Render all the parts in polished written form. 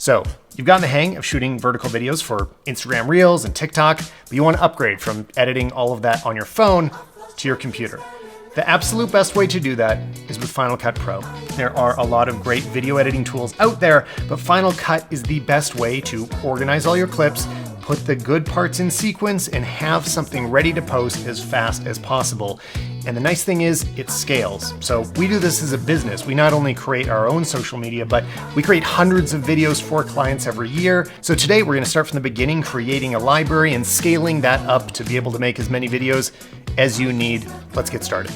So you've gotten the hang of shooting vertical videos for Instagram Reels and TikTok, but you want to upgrade from editing all of that on your phone to your computer. The absolute best way to do that is with Final Cut Pro. There are a lot of great video editing tools out there, but Final Cut is the best way to organize all your clips, put the good parts in sequence, and have something ready to post as fast as possible. And the nice thing is it scales. So we do this as a business. We not only create our own social media, but we create hundreds of videos for clients every year. So today we're gonna start from the beginning, creating a library and scaling that up to be able to make as many videos as you need. Let's get started.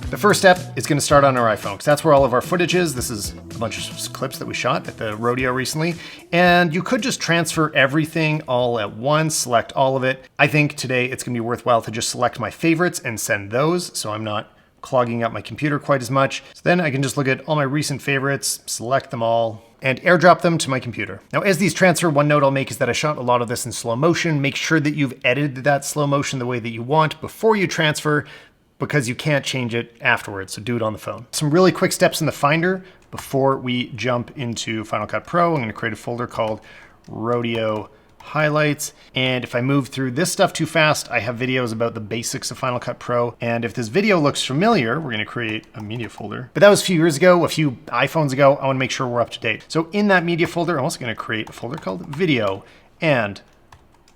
The first step is going to start on our iPhone because that's where all of our footage is. This is a bunch of clips that we shot at the rodeo recently. And you could just transfer everything all at once, select all of it. I think today it's going to be worthwhile to just select my favorites and send those so I'm not clogging up my computer quite as much. So then I can just look at all my recent favorites, select them all, and airdrop them to my computer. Now, as these transfer, one note I'll make is that I shot a lot of this in slow motion. Make sure that you've edited that slow motion the way that you want before you transfer, because you can't change it afterwards, so do it on the phone. Some really quick steps in the Finder before we jump into Final Cut Pro. I'm gonna create a folder called Rodeo Highlights. And if I move through this stuff too fast, I have videos about the basics of Final Cut Pro. And if this video looks familiar, we're gonna create a media folder. But that was a few years ago, a few iPhones ago. I wanna make sure we're up to date. So in that media folder, I'm also gonna create a folder called Video and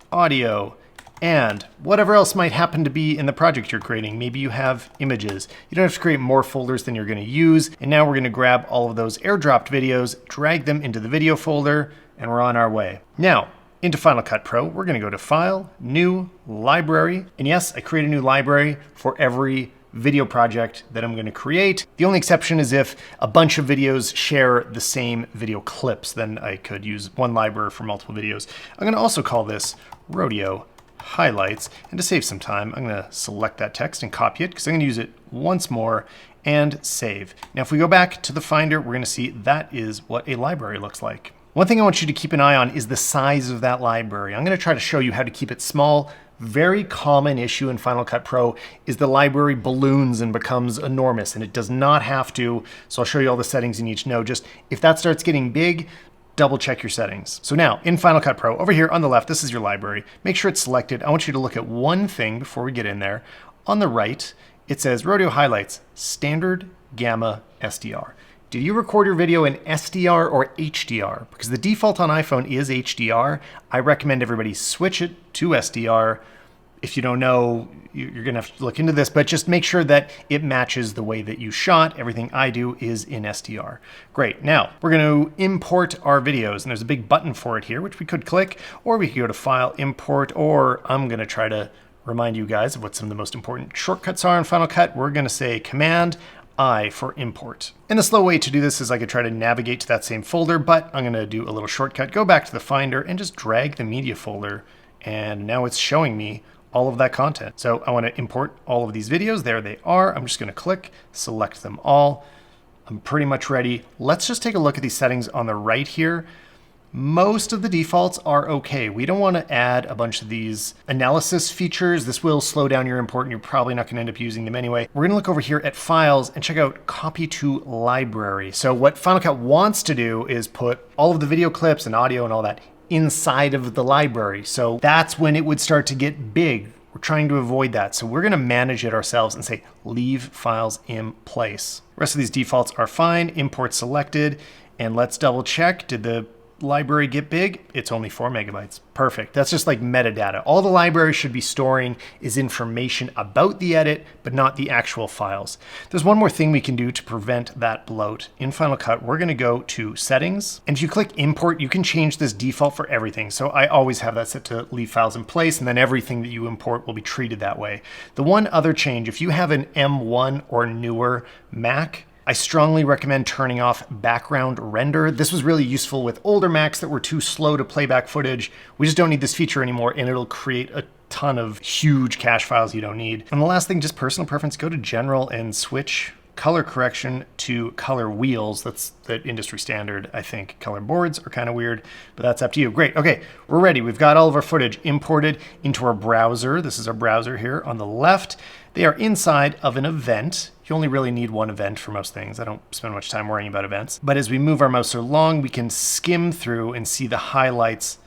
Audio and whatever else might happen to be in the project you're creating. Maybe you have images. You don't have to create more folders than you're gonna use. And now we're gonna grab all of those airdropped videos, drag them into the video folder, and we're on our way. Now, into Final Cut Pro, we're gonna go to File, New, Library. And yes, I create a new library for every video project that I'm gonna create. The only exception is if a bunch of videos share the same video clips, then I could use one library for multiple videos. I'm gonna also call this Rodeo Highlights, and to save some time, I'm gonna select that text and copy it because I'm gonna use it once more and save. Now, if we go back to the Finder, we're gonna see that is what a library looks like. One thing I want you to keep an eye on is the size of that library. I'm gonna try to show you how to keep it small. Very common issue in Final Cut Pro is the library balloons and becomes enormous, and it does not have to. So I'll show you all the settings you need to know. Just if that starts getting big, double check your settings. So now in Final Cut Pro, over here on the left, this is your library. Make sure it's selected. I want you to look at one thing before we get in there. On the right, it says Rodeo Highlights, Standard Gamma SDR. Did you record your video in SDR or HDR? Because the default on iPhone is HDR. I recommend everybody switch it to SDR. If you don't know, you're gonna have to look into this, but just make sure that it matches the way that you shot. Everything I do is in SDR. Great, now we're gonna import our videos, and there's a big button for it here, which we could click, or we could go to File, Import, or I'm gonna try to remind you guys of what some of the most important shortcuts are in Final Cut. We're gonna say Command-I for import. And the slow way to do this is I could try to navigate to that same folder, but I'm gonna do a little shortcut, go back to the Finder and just drag the media folder, and now it's showing me all of that content. So I want to import all of these videos. There they are. I'm just going to click, select them all. I'm pretty much ready. Let's just take a look at these settings on the right here. Most of the defaults are okay. We don't want to add a bunch of these analysis features. This will slow down your import and you're probably not going to end up using them anyway. We're going to look over here at Files and check out Copy to Library. So what Final Cut wants to do is put all of the video clips and audio and all that inside of the library. So that's when it would start to get big. We're trying to avoid that. So we're gonna manage it ourselves and say, leave files in place. The rest of these defaults are fine, import selected, and let's double check. Did the library get big? It's only 4 megabytes. Perfect. That's just like metadata. All the library should be storing is information about the edit, but not the actual files. There's one more thing we can do to prevent that bloat. In Final Cut, we're going to go to Settings, and if you click Import, you can change this default for everything. So I always have that set to leave files in place, and then everything that you import will be treated that way. The one other change, if you have an M1 or newer Mac, I strongly recommend turning off background render. This was really useful with older Macs that were too slow to play back footage. We just don't need this feature anymore, and it'll create a ton of huge cache files you don't need. And the last thing, just personal preference, go to General and switch color correction to color wheels. That's the industry standard. I think color boards are kind of weird, but that's up to you. Great, okay, we're ready. We've got all of our footage imported into our browser. This is our browser here on the left. They are inside of an event. You only really need one event for most things. I don't spend much time worrying about events. But as we move our mouse along, we can skim through and see the highlights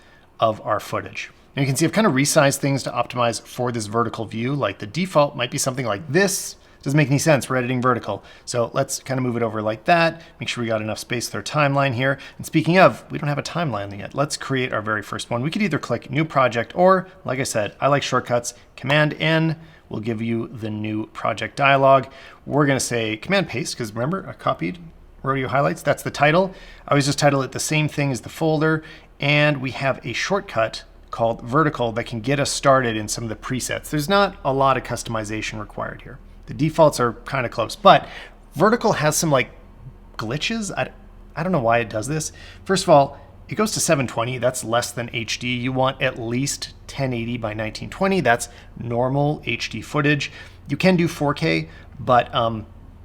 of our footage. And you can see I've kind of resized things to optimize for this vertical view. Like the default might be something like this. Doesn't make any sense. We're editing vertical. So let's kind of move it over like that. Make sure we got enough space with our timeline here. And speaking of, we don't have a timeline yet. Let's create our very first one. We could either click new project or, like I said, I like shortcuts. Command N will give you the new project dialog. We're going to say Command Paste because remember I copied rodeo highlights. That's the title. I always just title it the same thing as the folder. And we have a shortcut called vertical that can get us started in some of the presets. There's not a lot of customization required here. The defaults are kind of close, but vertical has some like glitches. I don't know why it does this. First of all, it goes to 720. That's less than HD. You want at least 1080 by 1920. That's normal HD footage. You can do 4K, but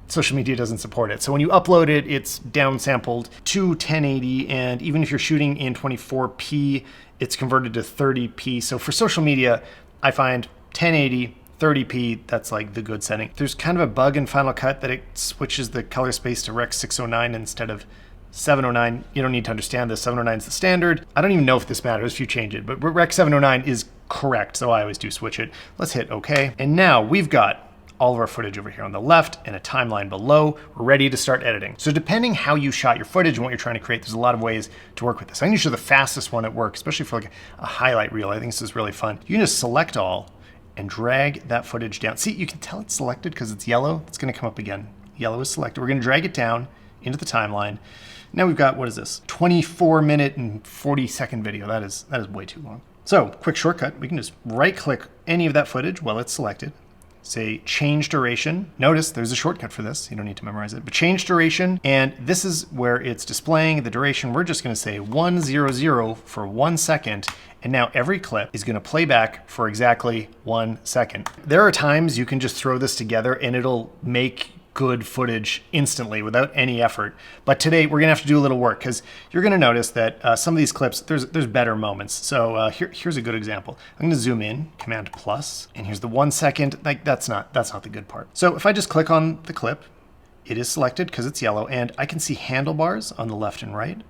social media doesn't support it. So when you upload it, it's downsampled to 1080. And even if you're shooting in 24p, it's converted to 30p. So for social media, I find 1080, 30p, that's like the good setting. There's kind of a bug in Final Cut that it switches the color space to Rec 609 instead of 709. You don't need to understand this. 709 is the standard. I don't even know if this matters if you change it, but Rec 709 is correct, so I always do switch it. Let's hit OK. And now we've got all of our footage over here on the left and a timeline below. We're ready to start editing. So depending how you shot your footage and what you're trying to create, there's a lot of ways to work with this. I'm going to show the fastest one at work, especially for like a highlight reel. I think this is really fun. You can just select all and drag that footage down. See, you can tell it's selected because it's yellow. It's going to come up again. Yellow is selected. We're going to drag it down into the timeline. Now we've got, what is this? 24-minute and 40-second video. That is way too long. So, quick shortcut. We can just right-click any of that footage while it's selected. Say change duration. Notice there's a shortcut for this. You don't need to memorize it, but change duration. And this is where it's displaying the duration. We're just going to say 100 for 1 second. And now every clip is going to play back for exactly 1 second. There are times you can just throw this together and it'll make good footage instantly without any effort. But today we're gonna have to do a little work because you're gonna notice that some of these clips, there's better moments. So here's a good example. I'm gonna zoom in, Command plus, and here's the 1 second. Like that's not the good part. So if I just click on the clip, it is selected because it's yellow, and I can see handlebars on the left and right.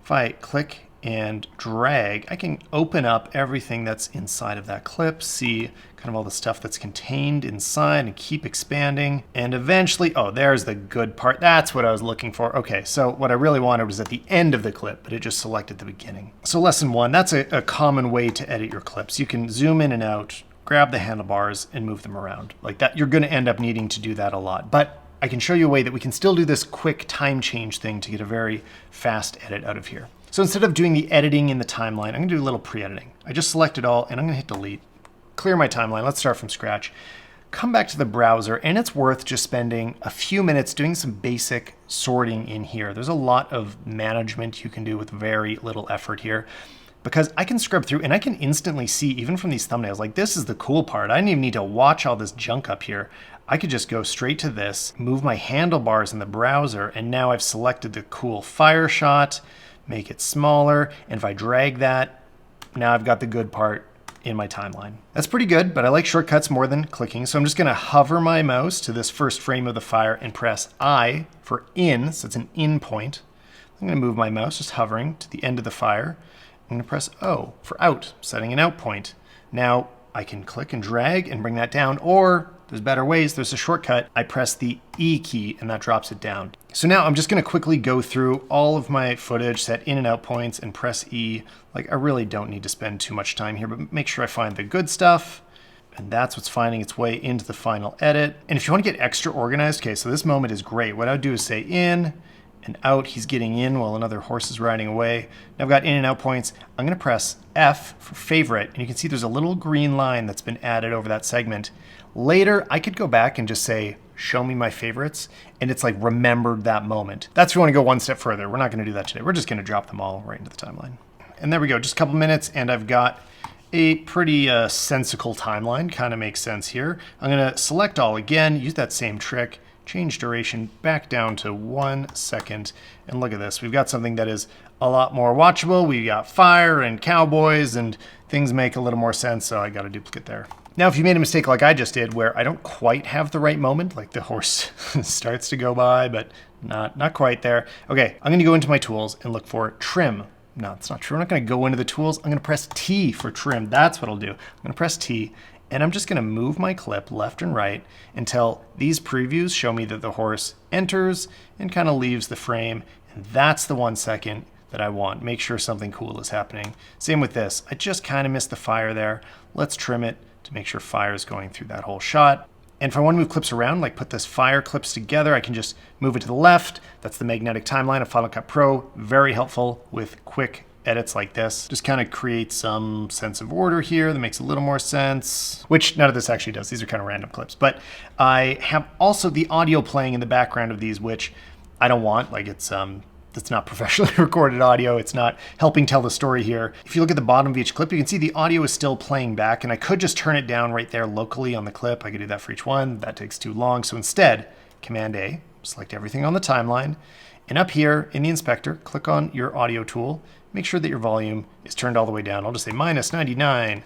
If I click and drag, I can open up everything that's inside of that clip, see kind of all the stuff that's contained inside and keep expanding. And eventually, oh, there's the good part. That's what I was looking for. Okay, so what I really wanted was at the end of the clip, but it just selected the beginning. So lesson one, that's a common way to edit your clips. You can zoom in and out, grab the handlebars and move them around. Like that, you're gonna end up needing to do that a lot. But I can show you a way that we can still do this quick time change thing to get a very fast edit out of here. So instead of doing the editing in the timeline, I'm gonna do a little pre-editing. I just select it all and I'm gonna hit delete, clear my timeline. Let's start from scratch. Come back to the browser, and it's worth just spending a few minutes doing some basic sorting in here. There's a lot of management you can do with very little effort here, because I can scrub through and I can instantly see, even from these thumbnails, like this is the cool part. I didn't even need to watch all this junk up here. I could just go straight to this, move my handlebars in the browser, and now I've selected the cool fire shot, make it smaller, and if I drag that, now I've got the good part in my timeline. That's pretty good, but I like shortcuts more than clicking, so I'm just gonna hover my mouse to this first frame of the fire and press I for in, so it's an in point. I'm gonna move my mouse, just hovering to the end of the fire. I'm gonna press O for out, setting an out point. Now I can click and drag and bring that down, or there's better ways. There's a shortcut. I press the E key and that drops it down. So now I'm just gonna quickly go through all of my footage, set in and out points, and press E. Like I really don't need to spend too much time here, but make sure I find the good stuff. And that's what's finding its way into the final edit. And if you want to get extra organized, okay, so this moment is great. What I would do is say in and out. He's getting in while another horse is riding away. Now I've got in and out points. I'm gonna press F for favorite, and you can see there's a little green line that's been added over that segment. Later, I could go back and just say, show me my favorites, and it's like remembered that moment. That's if you want to go one step further. We're not gonna do that today. We're just gonna drop them all right into the timeline. And there we go, just a couple minutes, and I've got a pretty sensical timeline. Kind of makes sense here. I'm gonna select all again, use that same trick, change duration back down to 1 second. And look at this, we've got something that is a lot more watchable. We got fire and cowboys and things make a little more sense, so I got a duplicate there. Now, if you made a mistake like I just did, where I don't quite have the right moment, like the horse starts to go by, but not quite there. Okay, I'm gonna go into my tools and look for trim. No, that's not true. I'm not gonna go into the tools. I'm gonna press T for trim. That's what I'll do. I'm gonna press T, and I'm just gonna move my clip left and right until these previews show me that the horse enters and kind of leaves the frame. And that's the 1 second that I want. Make sure something cool is happening. Same with this. I just kind of missed the fire there. Let's trim it to make sure fire is going through that whole shot. And if I want to move clips around, like put this fire clips together, I can just move it to the left. That's the magnetic timeline of Final Cut Pro. Very helpful with quick edits like this. Just kind of create some sense of order here that makes a little more sense, which none of this actually does. These are kind of random clips. But I have also the audio playing in the background of these, which I don't want. Like it's not professionally recorded audio. It's not helping tell the story here. If you look at the bottom of each clip, you can see the audio is still playing back, and I could just turn it down right there locally on the clip. I could do that for each one. That takes too long. So instead, Command A, select everything on the timeline, and up here in the inspector, click on your audio tool. Make sure that your volume is turned all the way down. I'll just say -99,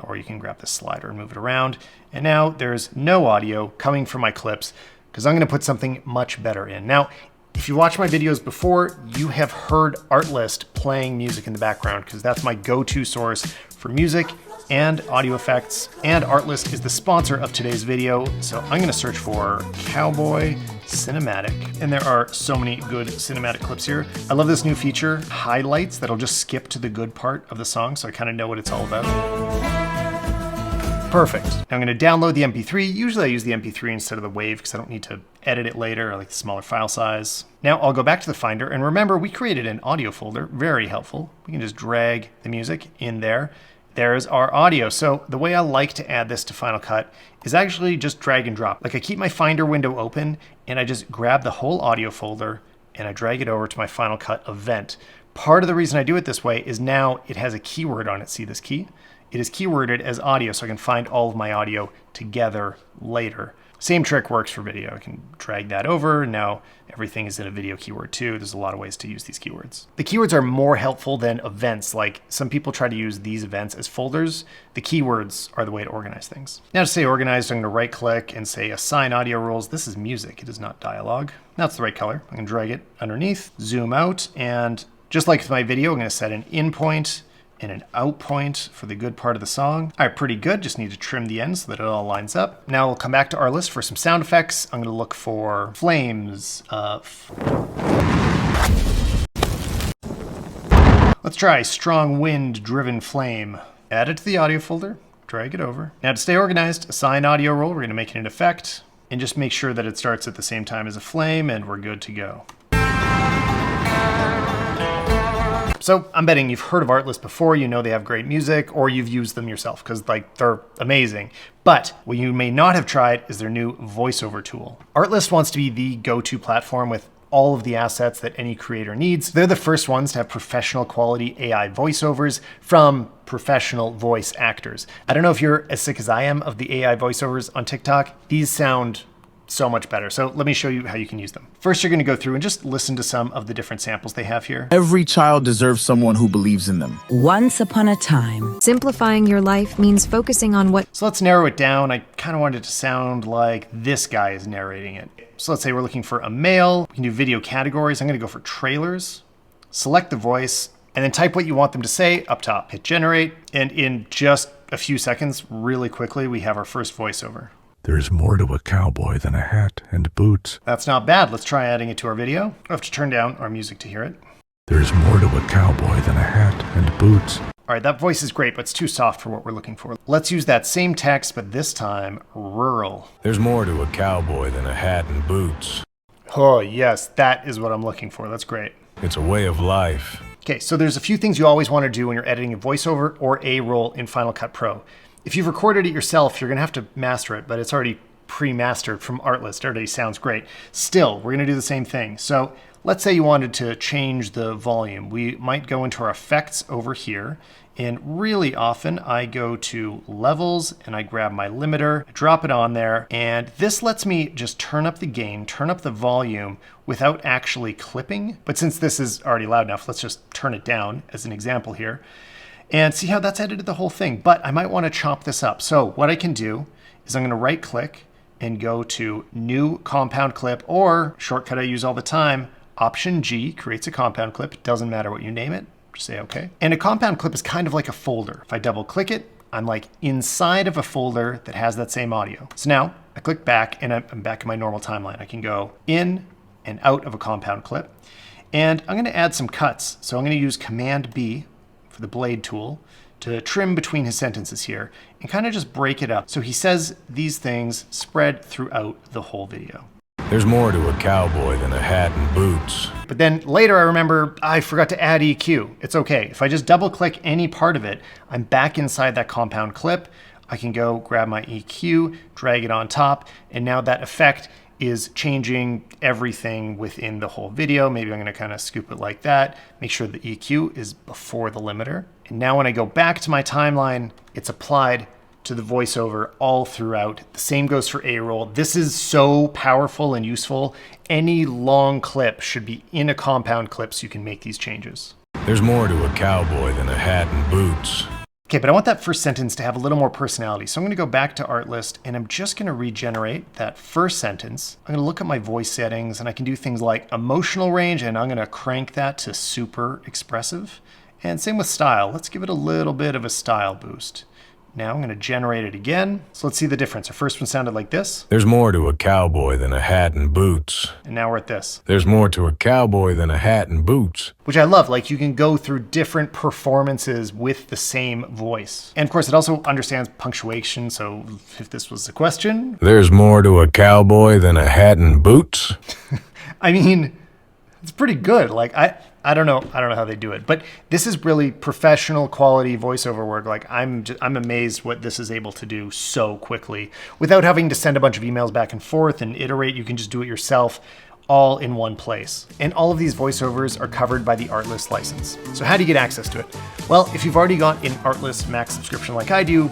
or you can grab this slider and move it around. And now there's no audio coming from my clips because I'm gonna put something much better in. Now, if you watched my videos before, you have heard Artlist playing music in the background because that's my go-to source for music and audio effects. And Artlist is the sponsor of today's video. So I'm gonna search for Cowboy Cinematic. And there are so many good cinematic clips here. I love this new feature, highlights, that'll just skip to the good part of the song so I kind of know what it's all about. Perfect. Now I'm going to download the MP3. Usually I use the MP3 instead of the WAV because I don't need to edit it later. I like the smaller file size. Now I'll go back to the Finder, and remember we created an audio folder, very helpful. We can just drag the music in there. There's our audio. So the way I like to add this to Final Cut is actually just drag and drop. Like I keep my Finder window open and I just grab the whole audio folder and I drag it over to my Final Cut event. Part of the reason I do it this way is now it has a keyword on it. See this key? It is keyworded as audio, so I can find all of my audio together later. Same trick works for video. I can drag that over. Now everything is in a video keyword too. There's a lot of ways to use these keywords. The keywords are more helpful than events. Like some people try to use these events as folders. The keywords are the way to organize things. Now to stay organized, I'm going to right click and say assign audio roles. This is music. It is not dialogue. Now it's the right color. I'm going to drag it underneath, zoom out, and just like with my video, I'm going to set an in point and an out point for the good part of the song. All right, pretty good. Just need to trim the end so that it all lines up. Now we'll come back to our list for some sound effects. I'm going to look for flames. Let's try strong wind driven flame. Add it to the audio folder, drag it over. Now to stay organized, assign audio role. We're going to make it an effect and just make sure that it starts at the same time as a flame and we're good to go. So I'm betting you've heard of Artlist before, you know they have great music, or you've used them yourself because like they're amazing. But what you may not have tried is their new voiceover tool. Artlist wants to be the go-to platform with all of the assets that any creator needs. They're the first ones to have professional quality AI voiceovers from professional voice actors. I don't know if you're as sick as I am of the AI voiceovers on TikTok. These sound so much better. So let me show you how you can use them. First, you're going to go through and just listen to some of the different samples they have here. Every child deserves someone who believes in them. Once upon a time. Simplifying your life means focusing on what... So let's narrow it down. I kind of wanted it to sound like this guy is narrating it. So let's say we're looking for a male. We can do video categories. I'm going to go for trailers. Select the voice and then type what you want them to say up top. Hit generate. And in just a few seconds, really quickly, we have our first voiceover. There's more to a cowboy than a hat and boots. That's not bad. Let's try adding it to our video. I have to turn down our music to hear it. There's more to a cowboy than a hat and boots. All right, that voice is great, but it's too soft for what we're looking for. Let's use that same text, but this time rural. There's more to a cowboy than a hat and boots. Oh, yes, that is what I'm looking for. That's great. It's a way of life. Okay, so there's a few things you always want to do when you're editing a voiceover or a role in Final Cut Pro. If you've recorded it yourself, you're going to have to master it, but it's already pre-mastered from Artlist. It already sounds great. Still, we're going to do the same thing. So let's say you wanted to change the volume. We might go into our effects over here. And really often I go to levels and I grab my limiter, drop it on there. And this lets me just turn up the gain, turn up the volume without actually clipping. But since this is already loud enough, let's just turn it down as an example here. And see how that's edited the whole thing, but I might want to chop this up. So what I can do is I'm going to right click and go to new compound clip, or shortcut I use all the time, Option G creates a compound clip. It doesn't matter what you name it, just say okay. And a compound clip is kind of like a folder. If I double click it, I'm like inside of a folder that has that same audio. So now I click back and I'm back in my normal timeline. I can go in and out of a compound clip. And I'm going to add some cuts. So I'm going to use Command B for the blade tool to trim between his sentences here and kind of just break it up. So he says these things spread throughout the whole video. There's more to a cowboy than a hat and boots. But then later I remember I forgot to add EQ. It's okay. If I just double click any part of it, I'm back inside that compound clip. I can go grab my EQ, drag it on top, and now that effect is changing everything within the whole video. Maybe I'm going to kind of scoop it like that, make sure the EQ is before the limiter. And now when I go back to my timeline, it's applied to the voiceover all throughout. The same goes for A-roll. This is so powerful and useful. Any long clip should be in a compound clip so you can make these changes. There's more to a cowboy than a hat and boots. Okay, but I want that first sentence to have a little more personality. So I'm gonna go back to Art List and I'm just gonna regenerate that first sentence. I'm gonna look at my voice settings and I can do things like emotional range, and I'm gonna crank that to super expressive. And same with style. Let's give it a little bit of a style boost. Now I'm going to generate it again. So let's see the difference. Our first one sounded like this. There's more to a cowboy than a hat and boots. And now we're at this. There's more to a cowboy than a hat and boots. Which I love. Like, you can go through different performances with the same voice. And of course, it also understands punctuation. So if this was a question. There's more to a cowboy than a hat and boots. I mean, it's pretty good. Like, I don't know how they do it, but this is really professional quality voiceover work. Like, I'm amazed what this is able to do so quickly without having to send a bunch of emails back and forth and iterate. You can just do it yourself, all in one place. And all of these voiceovers are covered by the Artlist license. So how do you get access to it? Well, if you've already got an Artlist Max subscription like I do,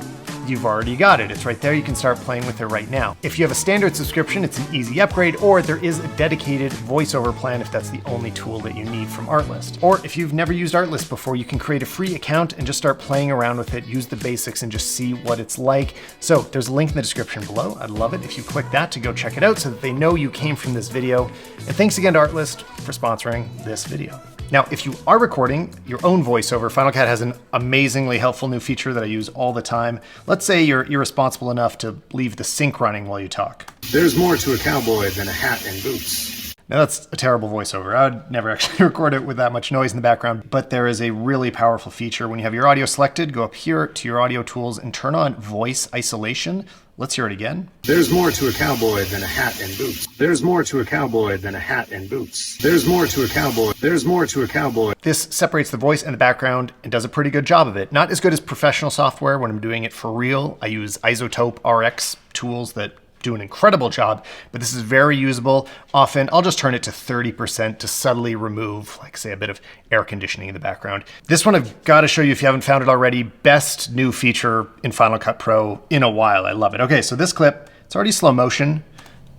you've already got it. It's right there. You can start playing with it right now. If you have a standard subscription, it's an easy upgrade, or there is a dedicated voiceover plan if that's the only tool that you need from Artlist. Or if you've never used Artlist before, you can create a free account and just start playing around with it, use the basics and just see what it's like. So there's a link in the description below. I'd love it if you click that to go check it out so that they know you came from this video. And thanks again to Artlist for sponsoring this video. Now, if you are recording your own voiceover, Final Cut has an amazingly helpful new feature that I use all the time. Let's say you're irresponsible enough to leave the sync running while you talk. There's more to a cowboy than a hat and boots. Now, that's a terrible voiceover. I would never actually record it with that much noise in the background, but there is a really powerful feature. When you have your audio selected, go up here to your audio tools and turn on voice isolation. Let's hear it again. There's more to a cowboy than a hat and boots. There's more to a cowboy than a hat and boots. There's more to a cowboy. There's more to a cowboy. This separates the voice and the background and does a pretty good job of it. Not as good as professional software when I'm doing it for real. I use Isotope RX tools that do an incredible job, but this is very usable. Often I'll just turn it to 30% to subtly remove, like, say, a bit of air conditioning in the background. This one I've got to show you if you haven't found it already. Best new feature in Final Cut Pro in a while. I love it. Okay, so this clip, it's already slow motion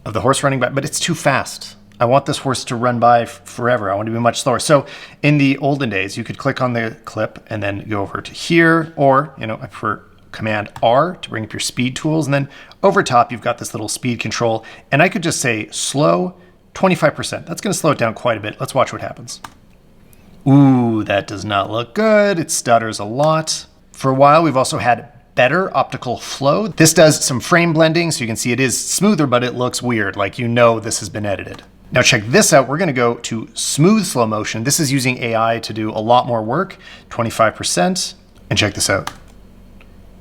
of the horse running by, but it's too fast. I want this horse to run by forever. I want to be much slower. So in the olden days, you could click on the clip and then go over to here, or, I prefer Command R to bring up your speed tools. And then over top, you've got this little speed control. And I could just say slow 25%. That's going to slow it down quite a bit. Let's watch what happens. Ooh, that does not look good. It stutters a lot. For a while, we've also had better optical flow. This does some frame blending, so you can see it is smoother, but it looks weird, like this has been edited. Now check this out. We're going to go to smooth slow motion. This is using AI to do a lot more work, 25%. And check this out.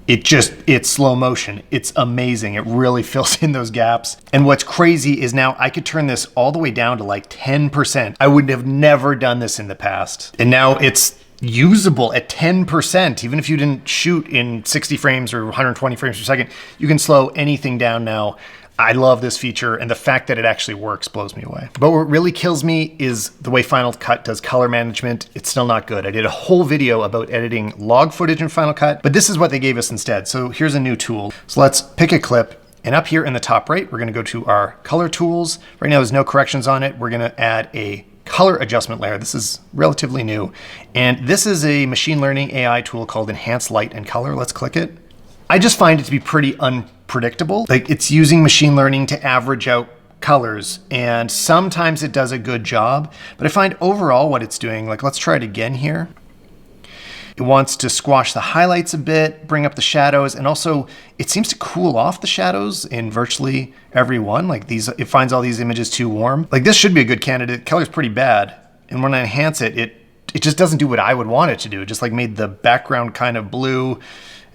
It's slow motion. It's amazing. It really fills in those gaps. And what's crazy is now I could turn this all the way down to like 10%. I would have never done this in the past. And now it's usable at 10%. Even if you didn't shoot in 60 frames or 120 frames per second, you can slow anything down now. I love this feature, and the fact that it actually works blows me away. But what really kills me is the way Final Cut does color management. It's still not good. I did a whole video about editing log footage in Final Cut, but this is what they gave us instead. So here's a new tool. So let's pick a clip, and up here in the top right, we're gonna go to our color tools. Right now there's no corrections on it. We're gonna add a color adjustment layer. This is relatively new. And this is a machine learning AI tool called Enhance Light and Color. Let's click it. I just find it to be pretty unpredictable. Like, it's using machine learning to average out colors, and sometimes it does a good job, but I find overall what it's doing, like, let's try it again here. It wants to squash the highlights a bit, bring up the shadows, and also it seems to cool off the shadows in virtually every one. Like, these, it finds all these images too warm. Like, this should be a good candidate. Color's pretty bad. And when I enhance it, it just doesn't do what I would want it to do. It just like made the background kind of blue,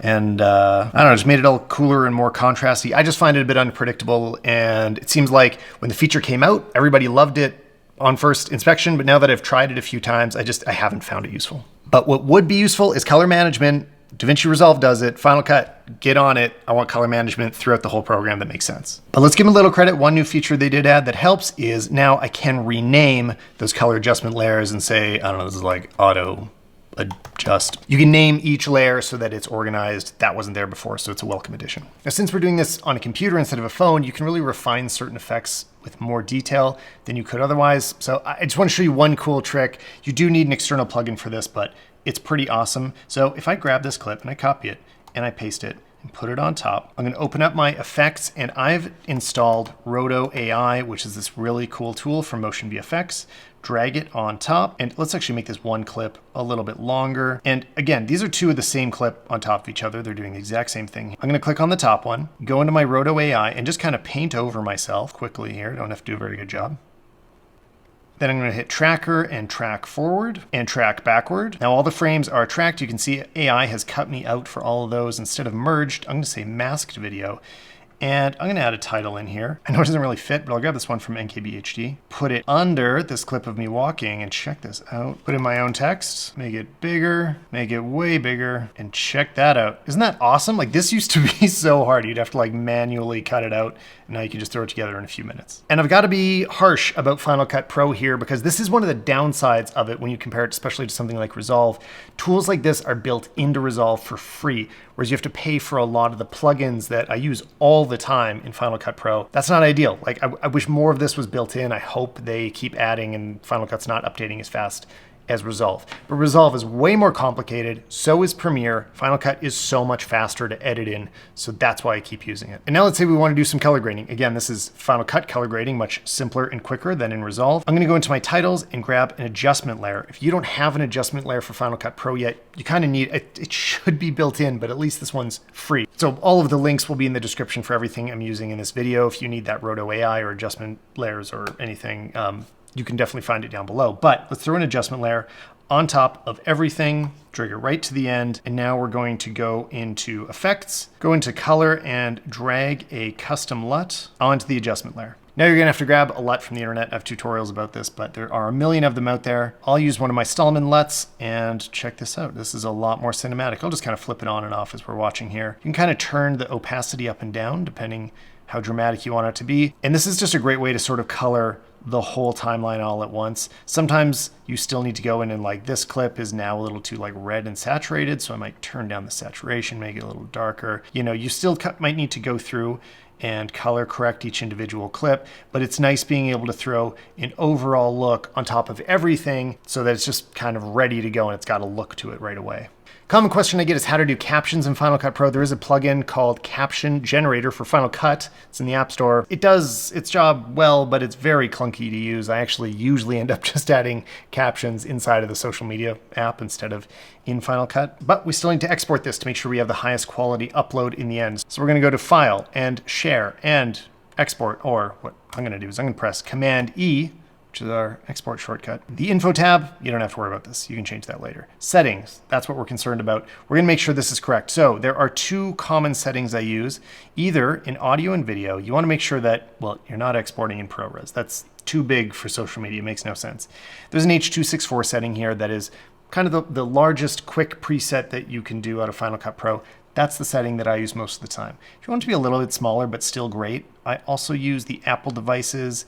and I don't know, just made it all cooler and more contrasty. I just find it a bit unpredictable, and it seems like when the feature came out, everybody loved it on first inspection, but now that I've tried it a few times, I haven't found it useful. But what would be useful is color management. DaVinci Resolve does it. Final Cut, get on it. I want color management throughout the whole program. That makes sense. But let's give them a little credit. One new feature they did add that helps is now I can rename those color adjustment layers and say, I don't know, this is like auto adjust. You can name each layer so that it's organized. That wasn't there before, so it's a welcome addition. Now, since we're doing this on a computer instead of a phone, you can really refine certain effects with more detail than you could otherwise. So I just want to show you one cool trick. You do need an external plugin for this, but it's pretty awesome. So if I grab this clip and I copy it and I paste it and put it on top, I'm going to open up my effects, and I've installed Roto AI, which is this really cool tool for motion VFX. Drag it on top, and let's actually make this one clip a little bit longer. And again, these are two of the same clip on top of each other. They're doing the exact same thing. I'm going to click on the top one, go into my Roto AI, and just kind of paint over myself quickly here. Don't have to do a very good job. Then I'm going to hit tracker and track forward and track backward. Now all the frames are tracked. You can see AI has cut me out for all of those. Instead of merged, I'm going to say masked video. And I'm going to add a title in here. I know it doesn't really fit, but I'll grab this one from NKBHD, put it under this clip of me walking, and check this out. Put in my own text, make it bigger, make it way bigger, and check that out. Isn't that awesome? Like, this used to be so hard. You'd have to like manually cut it out, and now you can just throw it together in a few minutes. And I've got to be harsh about Final Cut Pro here, because this is one of the downsides of it when you compare it especially to something like Resolve. Tools like this are built into Resolve for free, whereas you have to pay for a lot of the plugins that I use all the time in Final Cut Pro. That's not ideal. Like, I wish more of this was built in. I hope they keep adding and Final Cut's not updating as fast as Resolve. But Resolve is way more complicated, so is Premiere. Final Cut is so much faster to edit in, so that's why I keep using it. And now let's say we want to do some color grading. Again, this is Final Cut color grading, much simpler and quicker than in Resolve. I'm going to go into my titles and grab an adjustment layer. If you don't have an adjustment layer for Final Cut Pro yet, you kind of need it. It should be built in, but at least this one's free. So all of the links will be in the description for everything I'm using in this video. If you need that Roto AI or adjustment layers or anything, you can definitely find it down below. But let's throw an adjustment layer on top of everything, drag it right to the end. And now we're going to go into effects, go into color, and drag a custom LUT onto the adjustment layer. Now you're gonna have to grab a LUT from the internet. I have tutorials about this, but there are a million of them out there. I'll use one of my Stalman LUTs, and check this out. This is a lot more cinematic. I'll just kind of flip it on and off as we're watching here. You can kind of turn the opacity up and down depending how dramatic you want it to be. And this is just a great way to sort of color the whole timeline all at once. Sometimes you still need to go in and like, this clip is now a little too like red and saturated, so I might turn down the saturation, make it a little darker. You know, you still might need to go through and color correct each individual clip, but it's nice being able to throw an overall look on top of everything so that it's just kind of ready to go and it's got a look to it right away. Common question I get is how to do captions in Final Cut Pro. There is a plugin called Caption Generator for Final Cut. It's in the App Store. It does its job well, but it's very clunky to use. I actually usually end up just adding captions inside of the social media app instead of in Final Cut. But we still need to export this to make sure we have the highest quality upload in the end. So we're going to go to File and Share and Export, or what I'm going to do is I'm going to press Command E, which is our export shortcut. The info tab, you don't have to worry about this. You can change that later. Settings, that's what we're concerned about. We're gonna make sure this is correct. So there are two common settings I use, either in audio and video. You wanna make sure that, well, you're not exporting in ProRes. That's too big for social media, it makes no sense. There's an H.264 setting here that is kind of the largest quick preset that you can do out of Final Cut Pro. That's the setting that I use most of the time. If you want it to be a little bit smaller, but still great, I also use the Apple devices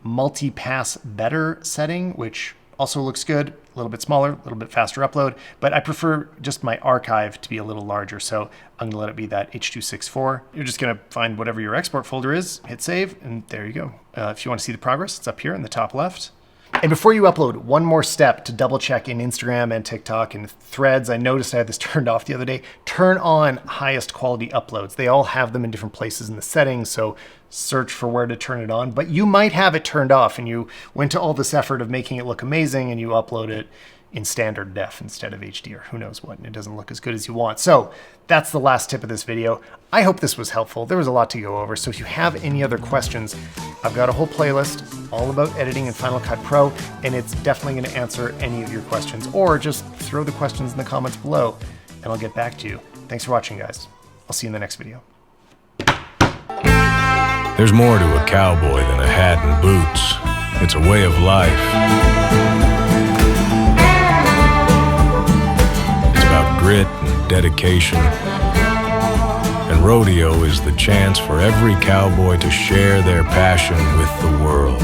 multi-pass better setting, which also looks good, a little bit smaller, a little bit faster upload, but I prefer just my archive to be a little larger. So I'm gonna let it be that H.264. You're just gonna find whatever your export folder is, hit save, and there you go. If you wanna see the progress, it's up here in the top left. And before you upload, one more step to double check in Instagram and TikTok and Threads. I noticed I had this turned off the other day. Turn on highest quality uploads. They all have them in different places in the settings, so search for where to turn it on. But you might have it turned off and you went to all this effort of making it look amazing and you upload it in standard def instead of HD or who knows what, and it doesn't look as good as you want. So that's the last tip of this video. I hope this was helpful. There was a lot to go over, so if you have any other questions, I've got a whole playlist all about editing in Final Cut Pro, and it's definitely going to answer any of your questions, or just throw the questions in the comments below and I'll get back to you. Thanks for watching, guys. I'll see you in the next video. There's more to a cowboy than a hat and boots. It's a way of life. Grit and dedication, and rodeo is the chance for every cowboy to share their passion with the world.